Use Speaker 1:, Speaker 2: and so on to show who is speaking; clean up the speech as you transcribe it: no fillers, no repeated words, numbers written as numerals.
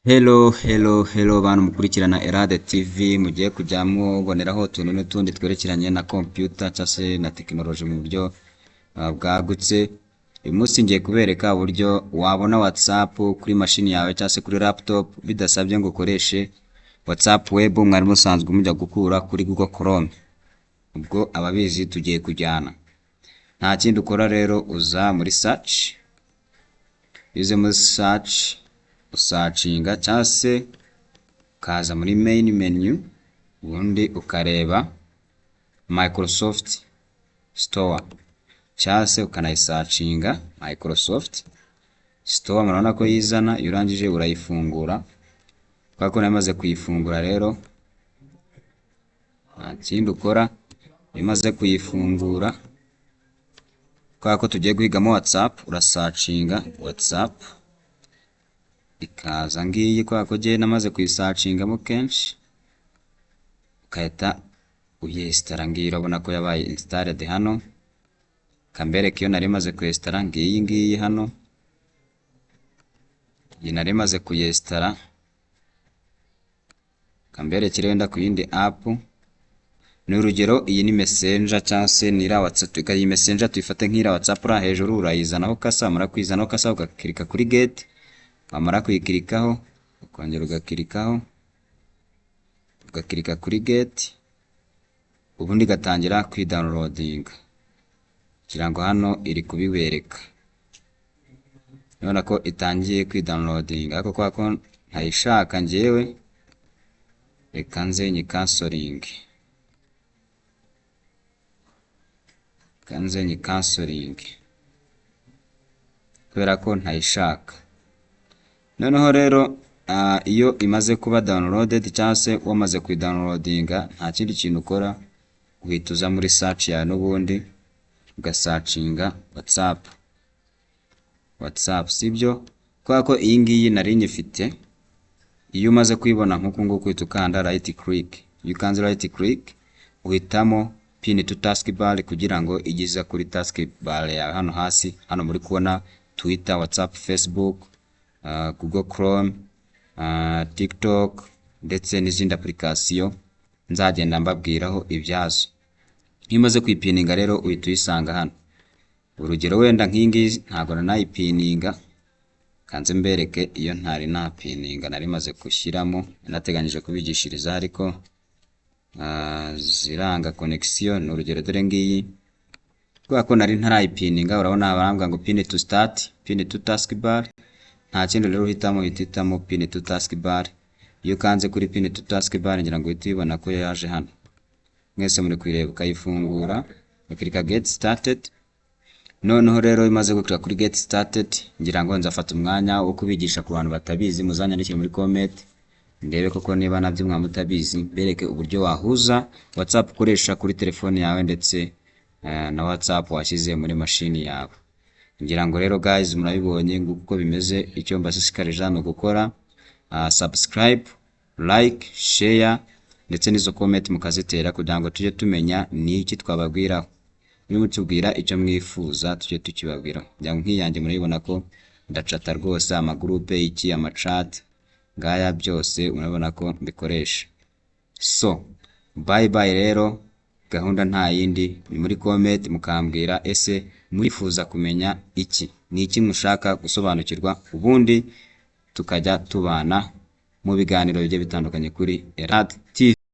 Speaker 1: Hello bantu mukurikirana Elade TV, mugiye kujya muboneraho utuntu n'utundi twerekeranye na computer cyangwa se na tekinoloji mu buryo bwagutse. Uyu munsi ngiye kubereka uburyo wabona WhatsApp kuri mashini yawe cyangwa se kuri laptop bidasabye ngo ukoreshe WhatsApp web mwari musanzwe mujya gukura kuri Google Chrome. Ubwo ababizi tugiye kujyana. Nta kindi ukora rero, uza muri search, uze muri search usacinga cyangwa se ukaza muri main menu, ubundi ukareba Microsoft Store cyangwa se ukanayisacinga Microsoft Store. Murabona ko yizana, iyo urangije urayifungura. Kwa ko namaze kuyifungura rero, nta kindi ukora, imaze kuyifungura kwa ko tugiye guhigamo WhatsApp, urasacinga WhatsApp ikaza ngiyi. Kwa ko je namaze kuyisacingamo kenshi, ukahita uyinstara ngiyi. Urabona ko yabaye installed hano. Kambereke iyo nari maze kuyinstara ngiyi hano. Iyi nari maze kuyinstara. Kambereke wenda ku yindi app. Ni urugero, iyi ni Messenger cyangwa se ni WhatsApp. Iyi Messenger tuyifate nk'ira WhatsApp, ura hejuru urayizanaho kasa, mara kwizanaho kasa ugakirika kuri get. Wamara kuyikirikaho ukongera ugakirika kuri get, ubundi gatangira kwidownloadinga. Kirango hano iri kubibereka. Urabona ko itangiye kwidownloadinga, ariko kwa ko ntayishaka njyewe, reka nze nyicancelling. Kubera ko ntayishaka. Noneho rero iyo imaze kuba downloaded cyangwa se wamaze kuyidownloadinga, nta kindi kintu ukora, uhita uza muri search yawe n'ubundi ugasacinga WhatsApp, sibyo? Kubera ko iyi ngiyi nari nyifite. Iyo umaze kuyibona nk'uku nguku uhita ukanda right click. Iyo ukanze right click uhitamo pin to taskbar kugira ngo igiza kuri taskbar yawe hano hasi. Hano muri kubona Twitter, WhatsApp, Facebook, Google Chrome, TikTok ndetse n'izindi application nzagenda mbabwiraho ibyazo. Iyo umaze kuyipininga rero uhita uyisanga hano. Urugero wenda nk'ingizi ntabwo nanayipininga, kanze mbereke iyo ntari napininga nari maze gushyiramo. Nateganyije kubigishiriza ariko ziranga connection. Ni urugero dore ngiyi, kubera ko nari ntarayipininga. Urabona barambwa ngo pin to start, pin to taskbar. Nta kindi rero uhitamo pin to taskbar. Iyo kanze kuri pin to taskbar ngira ngo uhite ubibona ko yaje hano. Mwese muri kwireba, ukayifungura ukirika get started. Noneho rero imaze gukira kuri get started, ngira ngo nzafata umwanya wo kubigisha ku bantu batabizi. Muzanyandikire muri comment ndebe koko niba nabyo mwamutabizi, bereke uburyo wahuza WhatsApp ukoresha kuri telefone yawe ndetse na WhatsApp washyize muri mashini yawe. Ngira ngo rero guys murabibonye nguko bimeze. Icyo mbashishikarije hano gukora subscribe, like, share ndetse n'izo comment mukazitera kugira ngo tujye tumenya ni iki twababwiraho. Niba mutubwira icyo mwifuza tujye tukibabwiraho. Ngira ngo nk'iyanjye murabibona ko ndacata rwose, amagroupe iki, amachat ngaya byose murabona ko mbikoresha. So bye bye rero, gahunda nta yindi. Ni muri comment mukambwira ese murifuza kumenya iki, ni iki mushaka gusobanukirwa, ubundi tukajya tubana mu biganiro bigiye bitandukanye kuri Elade TV.